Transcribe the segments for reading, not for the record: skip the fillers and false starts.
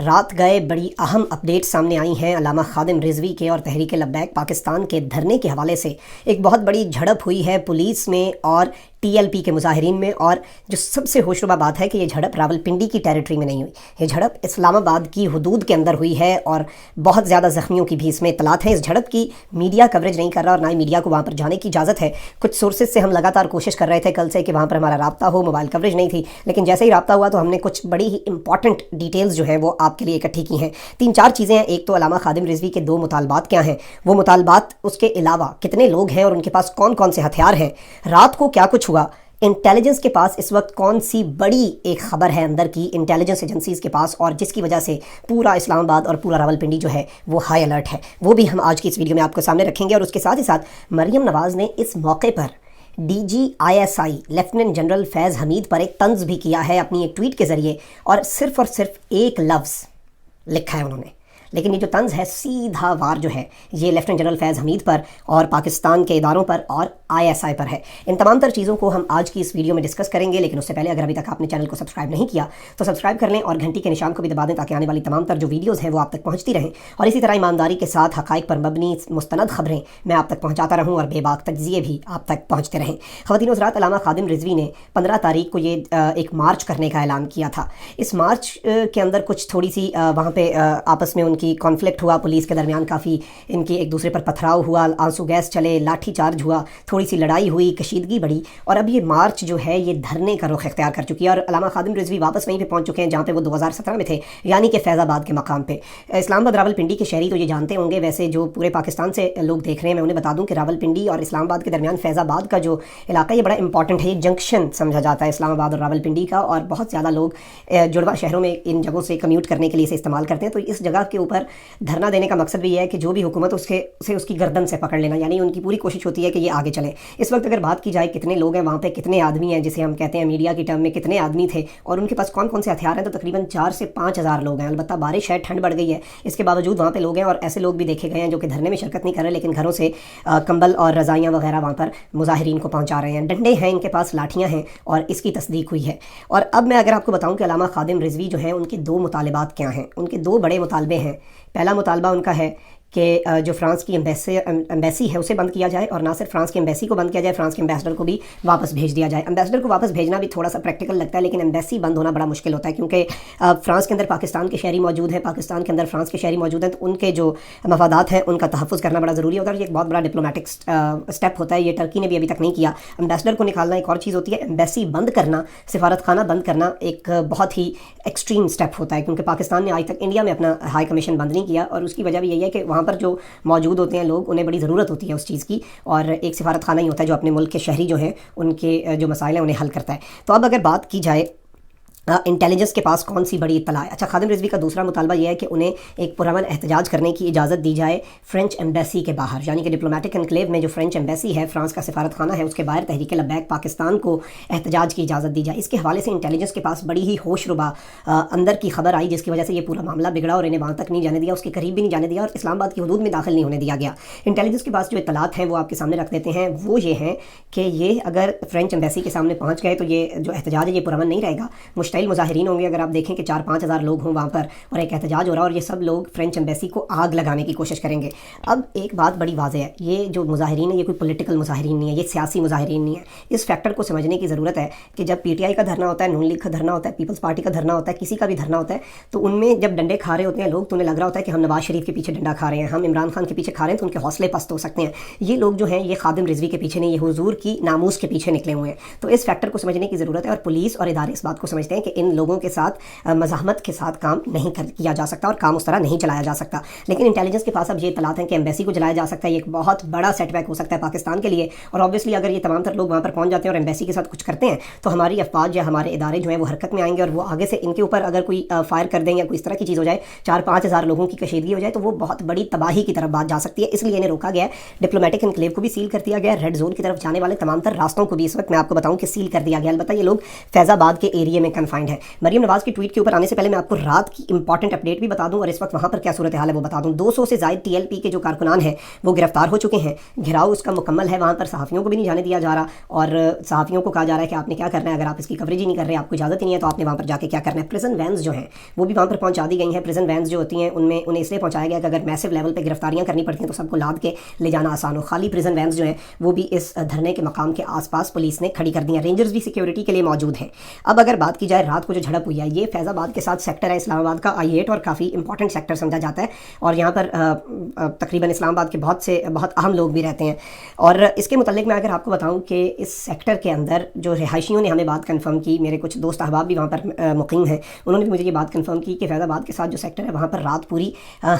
رات گئے بڑی اہم اپڈیٹ سامنے آئی ہیں علامہ خادم رضوی کے اور تحریک لبیک پاکستان کے دھرنے کے حوالے سے۔ ایک بہت بڑی جھڑپ ہوئی ہے پولیس میں اور ٹی ایل پی کے مظاہرین میں، اور جو سب سے ہوشربا بات ہے کہ یہ جھڑپ راولپنڈی کی ٹیریٹری میں نہیں ہوئی، یہ جھڑپ اسلام آباد کی حدود کے اندر ہوئی ہے اور بہت زیادہ زخمیوں کی بھی اس میں اطلاعات ہیں۔ اس جھڑپ کی میڈیا کوریج نہیں کر رہا اور نہ ہی میڈیا کو وہاں پر جانے کی اجازت ہے۔ کچھ سورسز سے ہم لگاتار کوشش کر رہے تھے کل سے کہ وہاں پر ہمارا رابطہ ہو، موبائل کوریج نہیں تھی، لیکن جیسے ہی رابطہ ہوا تو ہم نے کچھ بڑی ہی امپورٹنٹ ڈیٹیلز جو ہیں وہ آپ کے لیے اکٹھی کی ہیں۔ 3-4 چیزیں ہیں۔ ایک تو علامہ خادم رضوی کے 2 مطالبات کیا ہیں، وہ مطالبات، اس کے علاوہ کتنے لوگ ہیں اور ان کے پاس کون کون سے ہتھیار ہیں، رات کو کیا کچھ ہوا، انٹیلیجنس کے پاس اس وقت کون سی بڑی ایک خبر ہے اندر کی انٹیلیجنس ایجنسیز کے پاس، اور جس کی وجہ سے پورا اسلام آباد اور پورا راولپنڈی جو ہے وہ ہائی الرٹ ہے، وہ بھی ہم آج کی اس ویڈیو میں آپ کو سامنے رکھیں گے۔ اور اس کے ساتھ ہی ساتھ مریم نواز نے اس موقع پر D G I S I lieutenant general Faiz Hameed پر ایک طنز بھی کیا ہے اپنی ایک ٹویٹ کے ذریعے، اور صرف ایک لفظ لکھا ہے انہوں نے، لیکن یہ جو طنز ہے سیدھا وار جو ہے یہ لیفٹیننٹ جنرل فیض حمید پر اور پاکستان کے اداروں پر اور آئی ایس آئی پر ہے۔ ان تمام تر چیزوں کو ہم آج کی اس ویڈیو میں ڈسکس کریں گے، لیکن اس سے پہلے اگر ابھی تک آپ نے چینل کو سبسکرائب نہیں کیا تو سبسکرائب کر لیں اور گھنٹی کے نشان کو بھی دبا دیں تاکہ آنے والی تمام تر جو ویڈیوز ہیں وہ آپ تک پہنچتی رہیں، اور اسی طرح ایمانداری کے ساتھ حقائق پر مبنی مستند خبریں میں آپ تک پہنچاتا رہوں اور بے باک تجزیے بھی آپ تک پہنچتے رہیں۔ خواتین و حضرات، علامہ خادم رضوی نے 15 تاریخ کو یہ ایک مارچ کرنے کا اعلان کیا تھا۔ اس مارچ کے اندر کچھ تھوڑی سی وہاں پہ آپس میں ان کی کانفلکٹ ہوا، پولیس کے درمیان کافی ان کی ایک دوسرے پر پتھراؤ ہوا، آنسو گیس چلے، لاٹھی چارج ہوا، تھوڑی سی لڑائی ہوئی، کشیدگی بڑھی، اور اب یہ مارچ جو ہے یہ دھرنے کا رخ اختیار کر چکی ہے، اور علامہ خادم رضوی واپس وہیں پہ پہنچ چکے ہیں جہاں پہ وہ 2017 میں تھے، یعنی کہ فیض آباد کے مقام پہ۔ اسلام آباد راولپنڈی کے شہری تو یہ جانتے ہوں گے، ویسے جو پورے پاکستان سے لوگ دیکھ رہے ہیں میں انہیں بتا دوں کہ راولپنڈی اور اسلام آباد کے درمیان فیض آباد کا جو علاقہ یہ بڑا امپورٹنٹ ہے، یہ جنکشن سمجھا جاتا ہے اسلام آباد اور راولپنڈی کا، اور بہت زیادہ لوگ جڑواں شہروں میں ان جگہوں سے کمیوٹ کرنے کے لیے اسے استعمال کرتے ہیں۔ تو اس جگہ کے اوپر دھرنا دینے کا مقصد بھی یہ ہے کہ جو بھی حکومت اس کی گردن سے پکڑ لینا، یعنی ان کی پوری کوشش ہوتی ہے کہ یہ آگے چلے۔ اس وقت اگر بات کی جائے کتنے لوگ ہیں وہاں پہ، کتنے آدمی ہیں، جسے ہم کہتے ہیں میڈیا کی ٹرم میں کتنے آدمی تھے اور ان کے پاس کون کون سے ہتھیار ہیں، تو تقریباً 4 سے 5 ہزار لوگ ہیں۔ البتہ بارش ہے، ٹھنڈ بڑھ گئی ہے، اس کے باوجود وہاں پہ لوگ ہیں، اور ایسے لوگ بھی دیکھے گئے ہیں جو کہ دھرنے میں شرکت نہیں کر رہے لیکن گھروں سے کمبل اور رضائیاں وغیرہ وہاں پر مظاہرین کو پہنچا رہے ہیں، ڈنڈے ہیں ان کے پاس، لاٹھیاں ہیں، اور اس کی تصدیق ہوئی ہے۔ اور اب میں اگر آپ کو بتاؤں کہ علامہ خادم رضوی جو ہیں ان کے 2 مطالبات کیا ہیں، ان کے 2 بڑے مطالبے ہیں۔ پہلا مطالبہ ان کا ہے کہ جو فرانس کی ایمبیسی ہے اسے بند کیا جائے، اور نہ صرف فرانس کی ایمبیسی کو بند کیا جائے، فرانس کے ایمبیسڈر کو بھی واپس بھیج دیا جائے۔ ایمبیسڈر کو واپس بھیجنا بھی تھوڑا سا پریکٹیکل لگتا ہے، لیکن ایمبیسی بند ہونا بڑا مشکل ہوتا ہے، کیونکہ فرانس کے اندر پاکستان کے شہری موجود ہیں، پاکستان کے اندر فرانس کے شہری موجود ہیں، تو ان کے جو مفادات ہیں ان کا تحفظ کرنا بڑا ضروری ہوتا ہے، اور یہ ایک بہت بڑا ڈپلومیٹک اسٹیپ ہوتا ہے، یہ ٹرکی نے بھی ابھی تک نہیں کیا۔ ایمبیسڈر کو نکالنا ایک اور چیز ہوتی ہے، ایمبیسی بند کرنا، سفارت خانہ بند کرنا ایک بہت ہی ایکسٹریم اسٹیپ ہوتا ہے، کیونکہ پاکستان نے آج تک انڈیا میں اپنا ہائی کمیشن بند نہیں کیا، اور اس کی وجہ بھی یہی ہے کہ وہاں پر جو موجود ہوتے ہیں لوگ، انہیں بڑی ضرورت ہوتی ہے اس چیز کی، اور ایک سفارت خانہ ہی ہوتا ہے جو اپنے ملک کے شہری جو ہیں ان کے جو مسائل ہیں انہیں حل کرتا ہے۔ تو اب اگر بات کی جائے انٹیلیجنس کے پاس کون سی بڑی اطلاع ہے۔ اچھا، خادم رضوی کا دوسرا مطالبہ یہ ہے کہ انہیں ایک پرامن احتجاج کرنے کی اجازت دی جائے فرینچ ایمبیسی کے باہر، یعنی کہ ڈپلومیٹک انکلیو میں جو فرینچ ایمبیسی ہے، فرانس کا سفارت خانہ ہے، اس کے باہر تحریک لبیک پاکستان کو احتجاج کی اجازت دی جائے۔ اس کے حوالے سے انٹیلیجنس کے پاس بڑی ہی ہوش ربا اندر کی خبر آئی، جس کی وجہ سے یہ پورا معاملہ بگڑا اور انہیں وہاں تک نہیں جانے دیا، اس کے قریب بھی نہیں جانے دیا، اور اسلام آباد کی حدود میں داخل نہیں ہونے دیا گیا۔ انٹیلیجنس کے پاس جو اطلاعات ہیں وہ آپ کے سامنے رکھ دیتے ہیں، وہ یہ ہیں کہ یہ اگر فرینچ ایمبیسی کے سامنے پہنچ گئے تو یہ جو احتجاج ہے یہ پرامن نہیں رہے گا، مشتعل مظاہرین ہوں گے۔ اگر آپ دیکھیں کہ 4-5 ہزار لوگ ہوں وہاں پر اور ایک احتجاج ہو رہا ہے، اور یہ سب لوگ فرینچ ایمبیسی کو آگ لگانے کی کوشش کریں گے۔ اب ایک بات بڑی واضح ہے، یہ جو مظاہرین ہیں یہ کوئی پولیٹیکل مظاہرین نہیں ہے، یہ سیاسی مظاہرین نہیں ہے۔ اس فیکٹر کو سمجھنے کی ضرورت ہے کہ جب پی ٹی آئی کا دھرنا ہوتا ہے، نون لیگ کا دھرنا ہوتا ہے، پیپلز پارٹی کا دھرنا ہوتا ہے، کسی کا بھی دھرنا ہوتا ہے، تو ان میں جب ڈنڈے کھا رہے ہوتے ہیں لوگ تو انہیں لگ رہا ہوتا ہے کہ ہم نواز شریف کے پیچھے ڈنڈا کھا رہے ہیں، ہم عمران خان کے پیچھے کھا رہے ہیں، تو ان کے حوصلے پست ہو سکتے ہیں۔ یہ لوگ جو ہیں یہ خادم رضوی کے پیچھے نہیں، یہ حضور کی ناموس کے پیچھے نکلے ہوئے ہیں۔ تو اس فیکٹر کو سمجھنے کی ضرورت ہے، اور پولیس اور ادارے اس بات کو سمجھتے ہیں کہ ان لوگوں کے ساتھ مزاحمت کے ساتھ کام نہیں کیا جا سکتا اور کام اس طرح نہیں چلایا جا سکتا۔ لیکن انٹیلیجنس کے پاس اب یہ اطلاعات ہیں کہ ایمبیسی کو جلایا جا سکتا ہے، یہ ایک بہت بڑا سیٹ بیک ہو سکتا ہے پاکستان کے لیے، اور اوبویسلی اگر یہ تمام تر لوگ وہاں پر پہنچ جاتے ہیں اور ایمبیسی کے ساتھ کچھ کرتے ہیں تو ہماری افواج یا ہمارے ادارے جو ہیں وہ حرکت میں آئیں گے، اور وہ آگے سے ان کے اوپر اگر کوئی فائر کر دیں یا کوئی اس طرح کی چیز ہو جائے، 4-5 ہزار لوگوں کی کشیدگی ہو جائے، تو وہ بہت بڑی تباہی کی طرف بات جا سکتی ہے۔ اس لیے انہیں روکا گیا ہے، ڈپلومیٹک انکلیو کو بھی سیل کر دیا گیا ہے، ریڈ زون کی طرف جانے والے تمام تر راستوں کو بھی اس وقت میں آپ کو بتاؤں کہ سیل کر دیا گیا۔ البتہ یہ لوگ فیض آباد کے ایریے میں کنفائنڈ ہے۔ مریم نواز کی ٹویٹ کے اوپر آنے سے پہلے میں آپ کو رات کی امپورٹنٹ اپڈیٹ بھی بتا دوں اور اس وقت وہاں پر کیا صورتحال ہے وہ بتا دوں۔ 200 سے زائد ٹی ایل پی کے جو کارکنان ہیں وہ گرفتار ہو چکے ہیں، گھراؤ اس کا مکمل ہے، وہاں پر صحافیوں کو بھی نہیں جانے دیا جا رہا اور صحافیوں کو کہا جا رہا ہے کہ آپ نے کیا کرنا ہے، اگر آپ اس کی کوریج ہی نہیں کر رہے، آپ کو اجازت ہی نہیں ہے تو آپ نے وہاں پر جا کے کیا کرنا ہے۔ پریزن وینز جو ہیں وہ بھی وہاں پر پہنچا دی گئی ہیں۔ پریزن وینز جو ہوتی ہیں انہیں اس لیے پہنچایا گیا کہ اگر میسو لیول پہ گرفتاریاں کرنی پڑتی ہیں تو سب کو لاد کے لے جانا آسان ہو۔ خالی پریزن وینز جو ہیں وہ بھی اس دھرنے کے مقام کے آس پاس پولیس نے کھڑی کر دی ہیں، رینجرز بھی سیکیورٹی کے لیے موجود ہیں۔ اب اگر بات کی جائے رات کو جو جھڑپ ہوئی ہے، یہ فیض آباد کے ساتھ سیکٹر ہے اسلام آباد کا I8 اور کافی امپورٹنٹ سیکٹر سمجھا جاتا ہے اور یہاں پر تقریباً اسلام آباد کے بہت اہم لوگ بھی رہتے ہیں۔ اور اس کے متعلق میں اگر آپ کو بتاؤں کہ اس سیکٹر کے اندر جو رہائشیوں نے ہمیں بات کنفرم کی، میرے کچھ دوست احباب بھی وہاں پر مقیم ہیں، انہوں نے بھی مجھے یہ بات کنفرم کی کہ فیض آباد کے ساتھ جو سیکٹر ہے وہاں پر رات پوری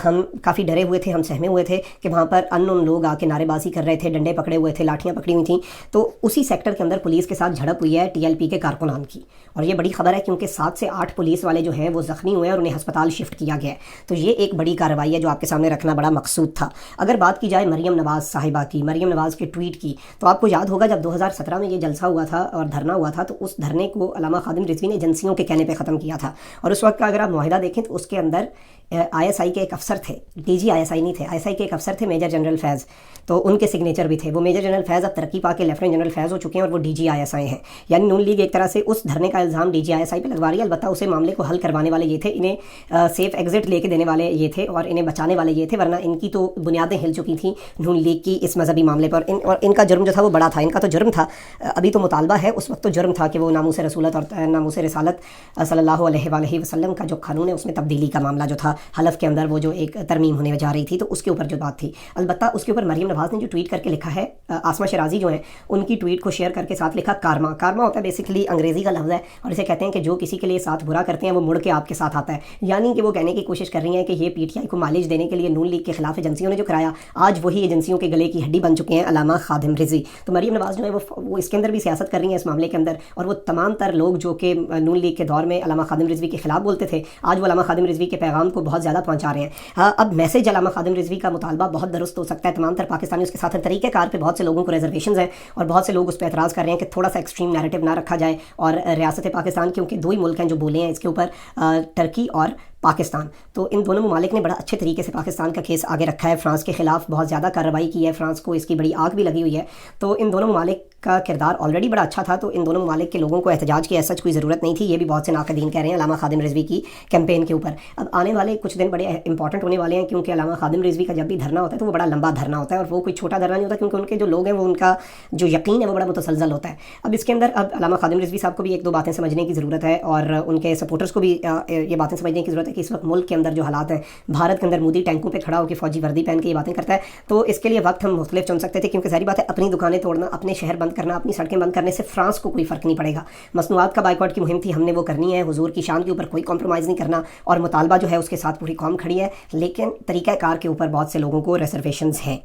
ہم کافی ڈرے ہوئے تھے، ہم سہمے ہوئے تھے کہ وہاں پر ان لوگ آ کے نعرے بازی کر رہے تھے، ڈنڈے پکڑے ہوئے تھے، لاٹھیاں پکڑی ہوئی تھیں۔ تو اسی سیکٹر کے اندر پولیس کے ساتھ جھڑپ ہوئی ہے TLP کے کارکنان کی، اور یہ بڑی خبر ہے کیونکہ 7 سے 8 پولیس والے جو ہیں وہ زخمی ہوئے اور انہیں ہسپتال شفٹ کیا گیا ہے۔ تو یہ ایک بڑی کارروائی ہے جو آپ کے سامنے رکھنا بڑا مقصود تھا۔ اگر بات کی جائے مریم نواز صاحبہ کی، مریم نواز کے ٹویٹ کی، تو آپ کو یاد ہوگا جب 2017 میں یہ جلسہ ہوا تھا اور دھرنا ہوا تھا تو اس دھرنے کو علامہ خادم رضوی نے ایجنسیوں کے کہنے پہ ختم کیا تھا، اور اس وقت کا اگر آپ معاہدہ دیکھیں تو اس کے اندر ISI کے ایک افسر تھے، DG ISI نہیں تھے، ISI کے ایک افسر تھے میجر جنرل فیض، تو ان کے سگنیچر بھی تھے۔ وہ میجر جنرل فیض اب ترقی پا کے لیفٹیننٹ جنرل فیض ہو چکے ہیں اور وہ DG ISI ہیں، یعنی نون لیگ ایک طرح سے اس دھرنے کا الزام DG ISI پہ لگوا رہی ہے، البتہ اسے معاملے کو حل کروانے والے یہ تھے، انہیں سیف ایگزٹ لے کے دینے والے یہ تھے اور انہیں بچانے والے یہ تھے، ورنہ ان کی تو بنیادیں ہل چکی تھیں نون لیگ کی اس مذہبی معاملے پر، اور ان کا جرم جو تھا وہ بڑا تھا۔ ان کا تو جرم تھا، ابھی تو مطالبہ ہے، اس وقت تو جرم تھا کہ وہ ناموس رسولت اور ناموس رسالت صلی اللہ علیہ وآلہ وسلم کا جو قانون ہے اس میں تبدیلی کا معاملہ جو تھا، حلف کے اندر وہ جو ایک ترمیم ہونے جا رہی تھی، تو اس کے اوپر جو بات تھی۔ البتہ اس کے اوپر مریم نواز نے جو ٹویٹ کر کے لکھا ہے، آسمہ شرازی جو ہیں ان کی ٹویٹ کو شیئر کر کے ساتھ لکھا کارما۔ کارما ہوتا ہے بیسیکلی انگریزی کا لفظ ہے اور اسے کہتے ہیں کہ جو کسی کے لیے ساتھ برا کرتے ہیں وہ مڑ کے آپ کے ساتھ آتا ہے، یعنی کہ وہ کہنے کی کوشش کر رہی ہیں کہ یہ PTI کو مائلیج دینے کے لیے نون لیگ کے خلاف ایجنسیوں نے جو کرایا، آج وہی ایجنسیوں کے گلے کی ہڈی بن چکے ہیں علامہ خادم رضوی۔ تو مریم نواز جو ہے وہ اس کے اندر بھی سیاست کر رہی ہیں اس معاملے کے اندر، اور وہ تمام تر لوگ جو کہ نون لیگ کے دور میں علامہ خادم رضوی کے خلاف بولتے تھے، آج وہ علامہ خادم رضوی کے پیغام کو بہت زیادہ پہنچا رہے ہیں۔ اب میسج علامہ خادم رضوی کا مطالبہ بہت درست ہو سکتا ہے، تمام تر پاکستانی اس کے ساتھ طریقہ کار پہ بہت سے لوگوں کو ریزرویشنز ہیں اور بہت سے لوگ اس پہ اعتراض کر رہے ہیں کہ تھوڑا سا ایکسٹریم نیریٹو نہ رکھا جائے، اور ریاست پاکستان کیونکہ دو ہی ملک ہیں جو بولے ہیں اس کے اوپر، ترکی اور پاکستان، تو ان دونوں ممالک نے بڑا اچھے طریقے سے پاکستان کا کیس آگے رکھا ہے، فرانس کے خلاف بہت زیادہ کارروائی کی ہے، فرانس کو اس کی بڑی آگ بھی لگی ہوئی ہے، تو ان دونوں ممالک کا کردار آلریڈی بڑا اچھا تھا، تو ان دونوں ممالک کے لوگوں کو احتجاج کی ایسا کوئی ضرورت نہیں تھی، یہ بھی بہت سے ناقدین کہہ رہے ہیں علامہ خادم رضوی کی کیمپین کے اوپر۔ اب آنے والے کچھ دن بڑے امپورٹنٹ ہونے والے ہیں کیونکہ علامہ خادم رضوی کا جب بھی دھرنا ہوتا ہے تو وہ بڑا لمبا دھرنا ہوتا ہے اور وہ کوئی چھوٹا دھرنا نہیں ہوتا، کیونکہ ان کے جو لوگ ہیں وہ ان کا جو یقین ہے وہ بڑا متسلسل ہوتا ہے۔ اب اس کے اندر اب علامہ خادم رضوی صاحب کو بھی ایک دو باتیں سمجھنے کی ضرورت ہے اور ان کے سپورٹرز کو بھی یہ باتیں سمجھنے کی ضرورت ہے کہ اس وقت ملک کے اندر جو حالات ہیں، بھارت کے اندر مودی ٹینکوں پہ کھڑا ہو کے فوجی وردی پہن کے یہ باتیں کرتا ہے، تو اس کے لیے وقت ہم مختلف چن سکتے تھے، کیونکہ ظاہری بات ہے اپنی دکانیں توڑنا، اپنے شہر بند کرنا، اپنی سڑکیں بند کرنے سے فرانس کو کوئی فرق نہیں پڑے گا۔ مصنوعات کا بائیکاٹ کی مہم تھی، ہم نے وہ کرنی ہے، حضور کی شان کے اوپر کوئی کمپرومائز نہیں کرنا، اور مطالبہ جو ہے اس کے ساتھ پوری قوم کھڑی ہے، لیکن طریقہ کار کے اوپر بہت سے لوگوں کو ریزرویشنز ہیں۔